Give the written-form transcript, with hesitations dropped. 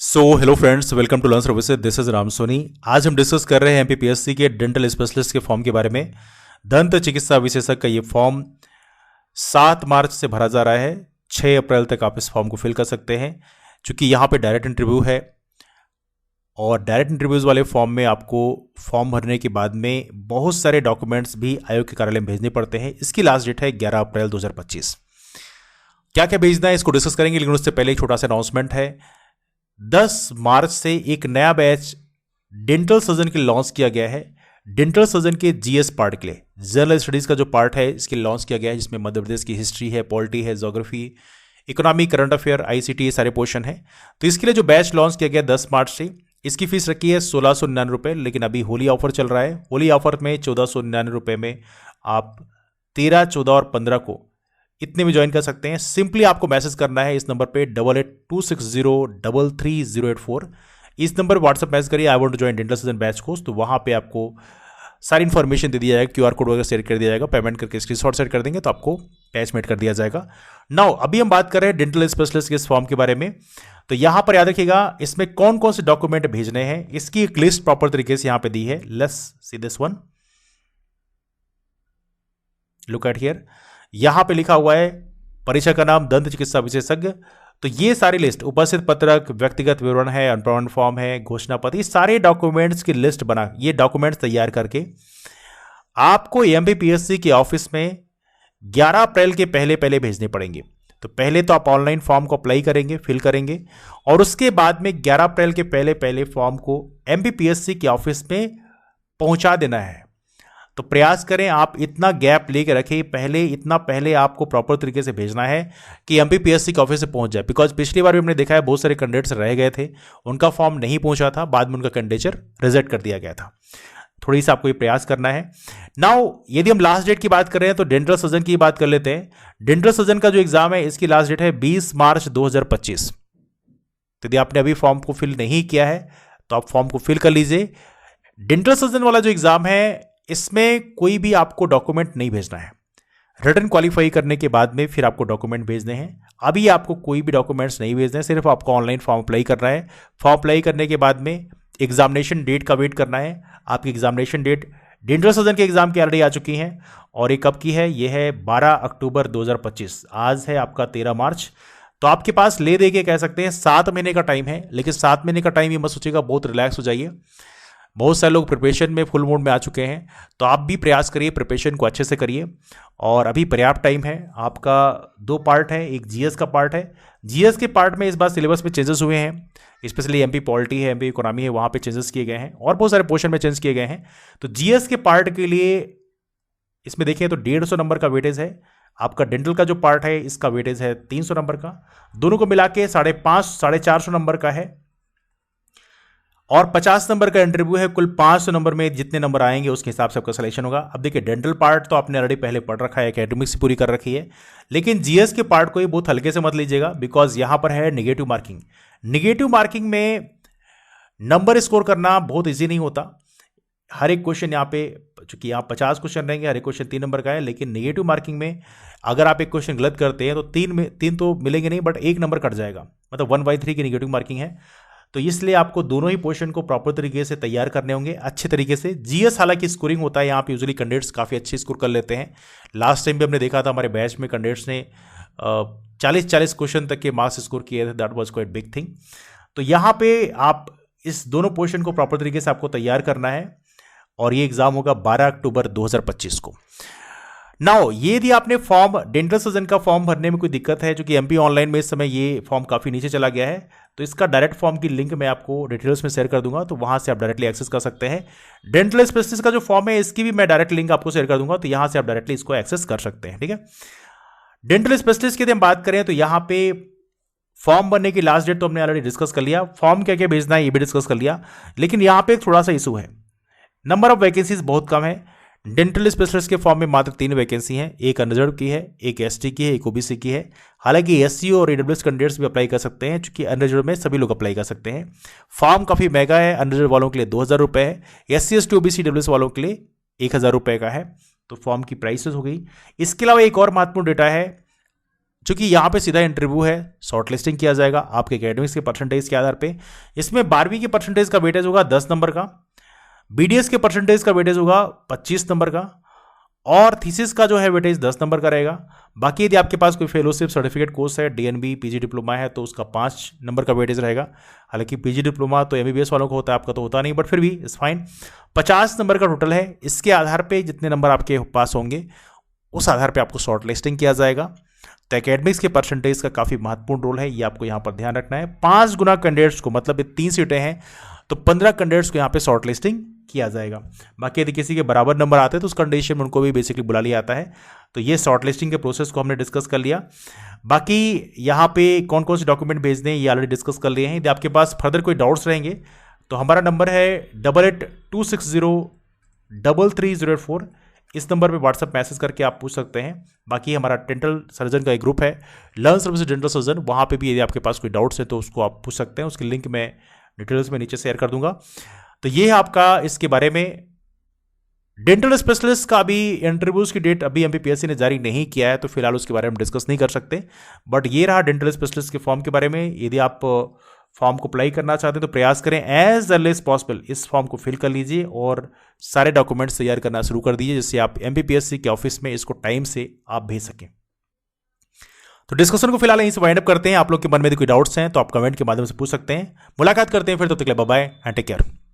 Hello friends, welcome to learn services. This is Ram Soni. आज हम discuss कर रहे हैं एमपीपीएससी के डेंटल स्पेशलिस्ट के फॉर्म के बारे में। दंत चिकित्सा विशेषज्ञ का ये फॉर्म 7 मार्च से भरा जा रहा है। 6 अप्रैल तक आप इस फॉर्म को फिल कर सकते हैं। चूंकि यहाँ पे डायरेक्ट इंटरव्यू है और डायरेक्ट इंटरव्यूज वाले फॉर्म में आपको फॉर्म भरने के बाद में बहुत सारे डॉक्यूमेंट्स भी आयोग के कार्यालय में भेजने पड़ते हैं। इसकी लास्ट डेट है 11 अप्रैल 2025। क्या क्या भेजना है इसको डिस्कस करेंगे, लेकिन उससे पहले एक छोटा सा अनाउंसमेंट है। 10 मार्च से एक नया बैच डेंटल सर्जन के लॉन्च किया गया है। डेंटल सर्जन के जीएस पार्ट के लिए, जनरल स्टडीज का जो पार्ट है, इसके लॉन्च किया गया है, जिसमें मध्य प्रदेश की हिस्ट्री है, पॉलिटी है, geography, economy, current affair, ICT, ये सारे पोर्शन है। तो इसके लिए जो बैच लॉन्च किया गया 10 मार्च से, इसकी फीस रखी है 1699 रुपये। लेकिन अभी होली ऑफर चल रहा है। होली ऑफर में 1499 रुपये में आप 13, 14 और 15 को इतने में ज्वाइन कर सकते हैं। सिंपली आपको मैसेज करना है इस नंबर पे 8826033084। इस नंबर पर व्हाट्सएप मैसेज करिए I want to join dental surgeon batch course. तो वहां पे आपको सारी इन्फॉर्मेशन दे दिया जाएगा, क्यूआर कोड वगैरह शेयर कर दिया जाएगा। पेमेंट करके स्क्रीनशॉट शेयर कर देंगे तो आपको बैच मेट कर दिया जाएगा। नाउ अभी हम बात कर रहे हैं डेंटल स्पेशलिस्ट के इस फॉर्म के बारे में। तो यहां पर याद रखिएगा, इसमें कौन कौन से डॉक्यूमेंट भेजने हैं, इसकी एक लिस्ट प्रॉपर तरीके से यहां पे दी है। Let's see this one, look at here. यहां पे लिखा हुआ है परीक्षा का नाम दंत चिकित्सा विशेषज्ञ। तो ये सारी लिस्ट, उपस्थित पत्रक, व्यक्तिगत विवरण है, अनप्रमाण फॉर्म है, घोषणा पत्र, ये सारे डॉक्यूमेंट्स की लिस्ट बना, ये डॉक्यूमेंट्स तैयार करके आपको एमपीपीएससी के ऑफिस में 11 अप्रैल के पहले पहले भेजने पड़ेंगे। तो पहले तो आप ऑनलाइन फॉर्म को अप्लाई करेंगे, फिल करेंगे, और उसके बाद में 11 अप्रैल के पहले पहले फॉर्म को एमपीपीएससी के ऑफिस में पहुंचा देना है। तो प्रयास करें आप इतना गैप लेके रखें, पहले इतना पहले आपको प्रॉपर तरीके से भेजना है कि एमपीपीएससी के ऑफिस से पहुंच जाए। बिकॉज पिछली बार भी हमने देखा है बहुत सारे कैंडिडेट्स रह गए थे, उनका फॉर्म नहीं पहुंचा था, बाद में उनका कैंडिडेचर रिजेक्ट कर दिया गया था। थोड़ी सा आपको ये प्रयास करना है। नाउ यदि हम लास्ट डेट की बात कर रहे हैं तो डेंटल सर्जन की बात कर लेते हैं। डेंटल सर्जन का जो एग्जाम है, इसकी लास्ट डेट है 20 मार्च 2025। तो यदि आपने अभी फॉर्म को फिल नहीं किया है तो आप फॉर्म को फिल कर लीजिए। डेंटल सर्जन वाला जो एग्जाम है, इसमें कोई भी आपको डॉक्यूमेंट नहीं भेजना है। रिटन क्वालिफाई करने के बाद में फिर आपको डॉक्यूमेंट भेजने हैं। अभी आपको कोई भी डॉक्यूमेंट्स नहीं भेजने हैं, सिर्फ आपको ऑनलाइन फॉर्म अप्लाई करना है। फॉर्म अप्लाई करने के बाद में एग्जामिनेशन डेट का वेट करना है। आपकी एग्जामिनेशन डेट डेंटल सर्जन के एग्जाम की ऑलरेडी आ चुकी हैं, और ये कब की है, ये है 12 अक्टूबर 2025। आज है आपका 13 मार्च। तो आपके पास ले दे के कह सकते हैं 7 महीने का टाइम है। लेकिन 7 महीने का टाइम ये मत सोचिएगा, बहुत रिलैक्स हो जाइए। बहुत सारे लोग प्रिपरेशन में फुल मोड में आ चुके हैं, तो आप भी प्रयास करिए, प्रिपरेशन को अच्छे से करिए। और अभी पर्याप्त टाइम है। आपका 2 पार्ट है, एक जीएस का पार्ट है। जीएस के पार्ट में इस बार सिलेबस में चेंजेस हुए हैं, स्पेशली एमपी पॉलिटी है, एमपी इकोनॉमी है, वहाँ पे चेंजेस किए गए हैं, और बहुत सारे पोर्शन में चेंज किए गए हैं। तो जीएस के पार्ट के लिए इसमें देखें तो 150 नंबर का वेटेज है। आपका डेंटल का जो पार्ट है, इसका वेटेज है 300 नंबर का। दोनों को मिला के 550, 450 नंबर का है। और 50 नंबर का इंटरव्यू है। कुल 500 नंबर में जितने नंबर आएंगे उसके हिसाब से आपका सिलेक्शन होगा। अब देखिए, डेंटल पार्ट तो आपने ऑलरेडी पहले पढ़ रखा है, एकेडमिक्स से पूरी कर रखी है, लेकिन जीएस के पार्ट को ही बहुत हल्के से मत लीजिएगा, बिकॉज यहां पर है निगेटिव मार्किंग। निगेटिव मार्किंग में नंबर स्कोर करना बहुत ईजी नहीं होता। हर एक क्वेश्चन यहाँ पे, चूंकि यहाँ 50 क्वेश्चन रहेंगे, हर एक क्वेश्चन 3 नंबर का है, लेकिन नेगेटिव मार्किंग में अगर आप एक क्वेश्चन गलत करते हैं तो 3 तो मिलेंगे नहीं, बट 1 नंबर कट जाएगा। मतलब 1/3 की नेगेटिव मार्किंग है। तो इसलिए आपको दोनों ही पोर्शन को प्रॉपर तरीके से तैयार करने होंगे, अच्छे तरीके से। जीएस हालांकि स्कोरिंग होता है, यहाँ पे यूजुअली कैंडिडेट्स काफ़ी अच्छे स्कोर कर लेते हैं। लास्ट टाइम भी हमने देखा था, हमारे बैच में कैंडिडेट्स ने 40 क्वेश्चन तक के मार्क्स स्कोर किए थे। That was quite big thing. तो यहाँ पे आप इस दोनों पोर्शन को प्रॉपर तरीके से आपको तैयार करना है, और ये एग्जाम होगा 12 अक्टूबर 2025 को। नाउ ये यदि आपने फॉर्म डेंटल सर्जन का फॉर्म भरने में कोई दिक्कत है, क्योंकि एमपी ऑनलाइन में इस समय ये फॉर्म काफ़ी नीचे चला गया है, तो इसका डायरेक्ट फॉर्म की लिंक मैं आपको डिटेल्स में शेयर कर दूंगा, तो वहां से आप डायरेक्टली एक्सेस कर सकते हैं। डेंटल स्पेशलिस्ट का जो फॉर्म है, इसकी भी मैं डायरेक्ट लिंक आपको शेयर कर दूंगा, तो यहां से आप डायरेक्टली इसको एक्सेस कर सकते हैं। ठीक है। डेंटल स्पेशलिस्ट की यदि हम बात करें तो यहाँ पे फॉर्म भरने की लास्ट डेट तो हमने ऑलरेडी डिस्कस कर लिया, फॉर्म क्या क्या भेजना है ये भी डिस्कस कर लिया। लेकिन यहाँ पे एक थोड़ा सा इशू है, नंबर ऑफ वैकेंसीज बहुत कम है। डेंटल स्पेशलिस्ट के फॉर्म में मात्र 3 वैकेंसी हैं, एक अनरिजर्व की है, एक एसटी की है, एक ओबीसी की है। हालांकि एससी और ईडब्ल्यूएस कैंडिडेट्स भी अप्लाई कर सकते हैं, क्योंकि अनरिजर्व में सभी लोग अप्लाई कर सकते हैं। फॉर्म काफ़ी महंगा है, अनरिजर्व वालों के लिए 2000 रुपये है, एससी एसटी ओबीसी ईडब्ल्यूएस वालों के लिए 1000 रुपये का है। तो फॉर्म की प्राइसेस हो गई। इसके अलावा एक और महत्वपूर्ण डेटा है, चूंकि यहाँ पे सीधा इंटरव्यू है, शॉर्ट लिस्टिंग किया जाएगा आपके एकेडमिक्स के परसेंटेज के आधार पे। इसमें 12वीं के परसेंटेज का वेटेज होगा 10 नंबर का, बीडीएस के परसेंटेज का वेटेज होगा 25 नंबर का, और थीसिस का जो है वेटेज 10 नंबर का रहेगा। बाकी यदि आपके पास कोई फेलोशिप सर्टिफिकेट कोर्स है, डीएनबी, पीजी डिप्लोमा है, तो उसका 5 नंबर का वेटेज रहेगा। हालांकि पीजी डिप्लोमा तो एमबीबीएस वालों को होता है, आपका तो होता नहीं, बट फिर भी इट्स फाइन। 50 नंबर का टोटल है। इसके आधार पर जितने नंबर आपके पास होंगे उस आधार पर आपको शॉर्ट लिस्टिंग किया जाएगा। तो एकेडमिक्स के परसेंटेज का काफ़ी महत्वपूर्ण रोल है, ये आपको यहाँ पर ध्यान रखना है। 5 गुना कैंडिडेट्स को, मतलब ये 3 सीटें हैं तो 15 कैंडिडेट्स को यहाँ पे शॉर्ट लिस्टिंग किया जाएगा। बाकी यदि किसी के बराबर नंबर आते हैं तो उस कंडीशन में उनको भी बेसिकली बुला लिया जाता है। तो ये शॉर्ट लिस्टिंग के प्रोसेस को हमने डिस्कस कर लिया। बाकी यहाँ पे कौन कौन से डॉक्यूमेंट भेजने हैं ये ऑलरेडी डिस्कस कर लिए हैं। यदि आपके पास फर्दर कोई डाउट्स रहेंगे तो हमारा नंबर है 8826033084। इस नंबर पे व्हाट्सएप मैसेज करके आप पूछ सकते हैं। बाकी हमारा डेंटल सर्जन का एक ग्रुप है, लर्न सर्विस डेंटल सर्जन, वहाँ पे भी यदि आपके पास कोई डाउट्स है तो उसको आप पूछ सकते हैं। उसकी लिंक मैं डिटेल्स में नीचे शेयर कर दूंगा। तो ये है आपका इसके बारे में। डेंटल स्पेशलिस्ट का अभी इंटरव्यूज की डेट अभी एमपीपीएससी ने जारी नहीं किया है, तो फिलहाल उसके बारे में डिस्कस नहीं कर सकते। बट ये रहा डेंटल स्पेशलिस्ट के फॉर्म के बारे में। यदि आप फॉर्म को अप्लाई करना चाहते हैं तो प्रयास करें एज अर्ली एज पॉसिबल इस फॉर्म को फिल कर लीजिए और सारे डॉक्यूमेंट्स तैयार करना शुरू कर दीजिए, जिससे आप एमपीपीएससी के ऑफिस में इसको टाइम से आप भेज सकें। तो डिस्कशन को फिलहाल यहीं से वाइंड अप करते हैं। आप लोग के मन में यदि कोई डाउट्स हैं तो आप कमेंट के माध्यम से पूछ सकते हैं। मुलाकात करते हैं फिर, तब तक के लिए bye bye and take care.